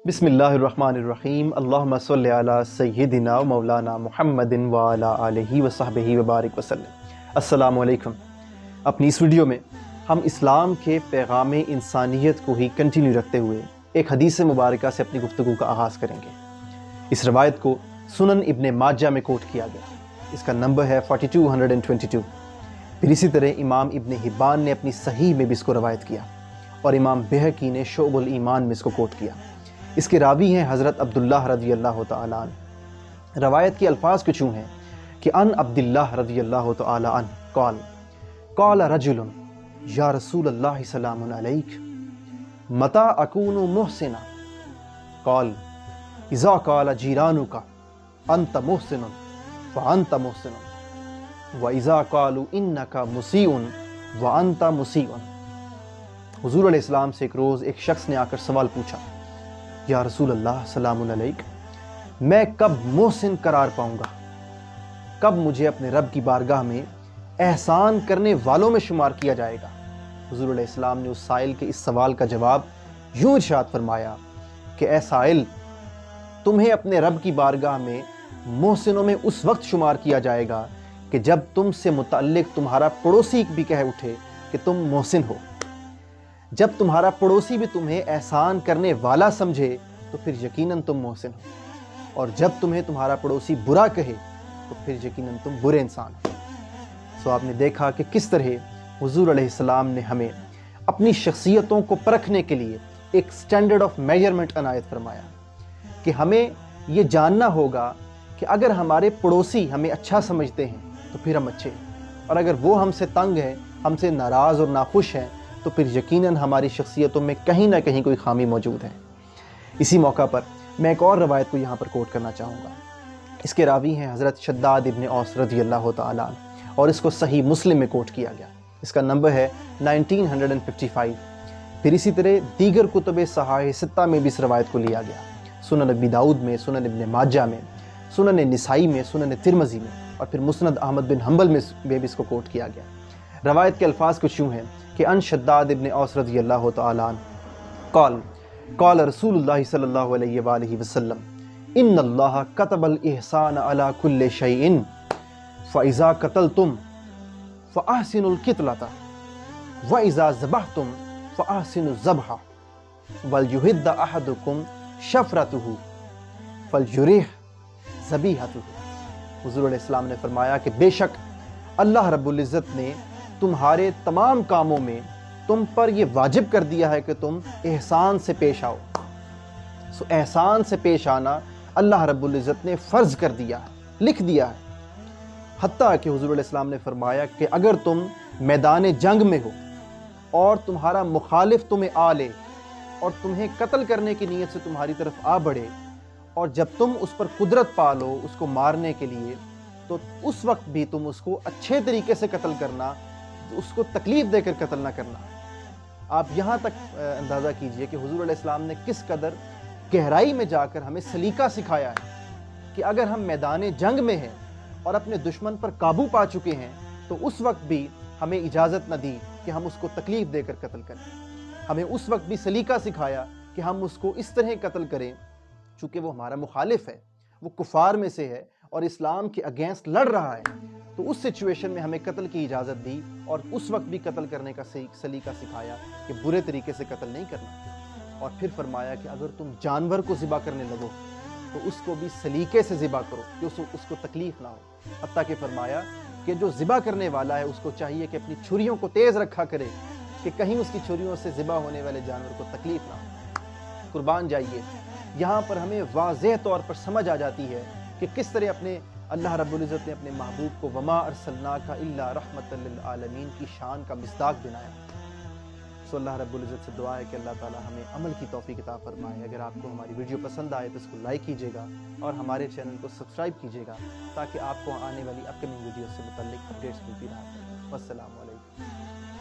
बिस्मिल्लाहिर्रहमानिर्रहीम अल्लाहुम्मा सल्लि अला सय्यिदिना मौलाना मुहम्मदिन व अला आलिहि व सहबिहि व बारिक वसल्लम। अस्सलामु अलैकुम। अपनी इस वीडियो में हम इस्लाम के पैगाम इंसानियत को ही कंटिन्यू रखते हुए एक हदीस मुबारका से अपनी गुफ्तगू का आगाज़ करेंगे। इस रवायत को सुनन इब्ने माजा में कोट किया गया, इसका नंबर है 4222। फिर इसी तरह इमाम इब्ने हिब्बान ने अपनी सही में भी इसको रवायत किया और इमाम बैहकी ने शोबुल ईमान में इसको कोट किया। इसके रावी हैं हज़रत अब्दुल्लाह रज़ियल्लाहु तआला अन्हु। रवायत के अल्फाज कुछ यूँ हैं कि अन अब्दुल्लाह रज़ियल्लाहु तआला अन्हु क़ाल क़ाल रजुलुन या रसूलल्लाह सलामुन अलैक मता अकूनु मुहसिना क़ाल इज़ा क़ाल जीरानुका अंत मुहसिनुन व अंत मुहसिनुन व इज़ा क़ालू इन्नका मुसीउन व अंत मुसीउन। हुज़ूर अलैहिस्सलाम से एक रोज़ एक शख्स ने आकर सवाल पूछा, या रसूल अल्लाह सलामुन अलैक, मैं कब मोहसिन करार पाऊंगा, कब मुझे अपने रब की बारगाह में एहसान करने वालों में शुमार किया जाएगा। हुज़ूर अलैहिस्सलाम ने उस साइल के इस सवाल का जवाब यूं इरशाद फरमाया कि ए साइल, तुम्हें अपने रब की बारगाह में मोहसिनों में उस वक्त शुमार किया जाएगा कि जब तुमसे मुतल्लिक तुम्हारा पड़ोसी भी कह उठे कि तुम मोहसिन हो। जब तुम्हारा पड़ोसी भी तुम्हें एहसान करने वाला समझे तो फिर यकीनन तुम मोहसिन हो, और जब तुम्हें तुम्हारा पड़ोसी बुरा कहे तो फिर यकीनन तुम बुरे इंसान हो। सो आपने देखा कि किस तरह हुज़ूर अलैहिस्सलाम ने हमें अपनी शख्सियतों को परखने के लिए एक स्टैंडर्ड ऑफ मेजरमेंट अनायत फरमाया कि हमें ये जानना होगा कि अगर हमारे पड़ोसी हमें अच्छा समझते हैं तो फिर हम अच्छे हैं, और अगर वो हमसे तंग हैं, हमसे नाराज़ और नाखुश हैं, तो फिर यकीनन हमारी शख्सियतों में कहीं ना कहीं कोई खामी मौजूद है। इसी मौका पर मैं एक और रवायत को यहाँ पर कोट करना चाहूँगा। इसके रावी हैं हज़रत शद्दाद इब्ने औस रज़ियल्लाहु तआला अन्हु और इसको सही मुस्लिम में कोट किया गया। इसका नंबर है 1955। फिर इसी तरह दीगर कुतुब सहाह सित्ता में भी इस रवायत को लिया गया, सुनन अबी दाऊद में, सुनन इब्ने माजा में, सुनन निसाई में, सुनन तिरमिज़ी में, और फिर मुस्नद अहमद बिन हंबल में भी इसको कोट किया गया। रवायत के अल्फाज कुछ यूँ हैं कि अन शद्दाद इब्ने औस रज़ियल्लाहु तआला अन्हु क़ाल क़ाल रसूलुल्लाह सल्लल्लाहु अलैहि वसल्लम इन्नल्लाह कतबल इहसान अला कुल्लि शैइन फ़इज़ा क़तलतुम फ़अहसिनुल क़ितलता व इज़ा ज़बहतुम फ़अहसिनुज़ ज़बहा वल युहिद्द अहदुकुम शफ़रतुहु फ़लयुरिह ज़बीहतुहु। हुज़ूर अलैहिस्सलाम ने फरमाया कि बेशक अल्लाह रब्बुल इज़्ज़त ने तुम्हारे तमाम कामों में तुम पर यह वाजिब कर दिया है कि तुम एहसान से पेश आओ। सो एहसान से पेश आना अल्लाह रब्बुल इज़्ज़त ने फ़र्ज़ कर दिया है, लिख दिया है। हत्ता कि हुज़ूर अलैहिस्सलाम ने फरमाया कि अगर तुम मैदान जंग में हो और तुम्हारा मुखालिफ तुम्हें आ ले और तुम्हें कत्ल करने की नीयत से तुम्हारी तरफ आ बढ़े, और जब तुम उस पर कुदरत पा लो उसको मारने के लिए, तो उस वक्त भी तुम उसको अच्छे तरीके से कत्ल करना, उसको तकलीफ़ देकर कत्ल ना करना। आप यहाँ तक अंदाज़ा कीजिए कि हुज़ूर अलैहिस्सलाम ने किस कदर गहराई में जाकर हमें सलीका सिखाया है कि अगर हम मैदान जंग में हैं और अपने दुश्मन पर काबू पा चुके हैं तो उस वक्त भी हमें इजाज़त न दी कि हम उसको तकलीफ़ देकर कत्ल करें। हमें उस वक्त भी सलीका सिखाया कि हम उसको इस तरह कत्ल करें, चूँकि वो हमारा मुखालिफ है, वो कुफ़ार में से है और इस्लाम के अगेंस्ट लड़ रहा है, तो उस सिचुएशन में हमें कत्ल की इजाज़त दी और उस वक्त भी कत्ल करने का सलीका सिखाया कि बुरे तरीके से कत्ल नहीं करना। और फिर फरमाया कि अगर तुम जानवर को ज़िबा करने लगो तो उसको भी सलीके से ज़िबा करो कि उसको तकलीफ़ ना हो। हत्ता कि फरमाया कि जो ज़िबा करने वाला है उसको चाहिए कि अपनी छुरियों को तेज़ रखा करे कि कहीं उसकी छुरियों से ज़िबा होने वाले जानवर को तकलीफ़ ना हो। कुर्बान जाइए, यहाँ पर हमें वाज़ेह तौर पर समझ आ जाती है कि किस तरह अपने अल्लाह रब्बुल इज़्ज़त ने अपने महबूब को वमा अरसलनाका इल्ला रहमतल लिल आलमीन की शान का मिस्दाक बनाया। सो अल्लाह रब्बुल इज़्ज़त से दुआ है कि अल्लाह ताला हमें अमल की तौफ़ीक़ अता फरमाए। अगर आपको हमारी वीडियो पसंद आए तो इसको लाइक कीजिएगा और हमारे चैनल को सब्सक्राइब कीजिएगा ताकि आपको आने वाली अपकमिंग वीडियो से मुतल्लिक अपडेट्स मिलती रहें। वस्सलामु अलैकुम।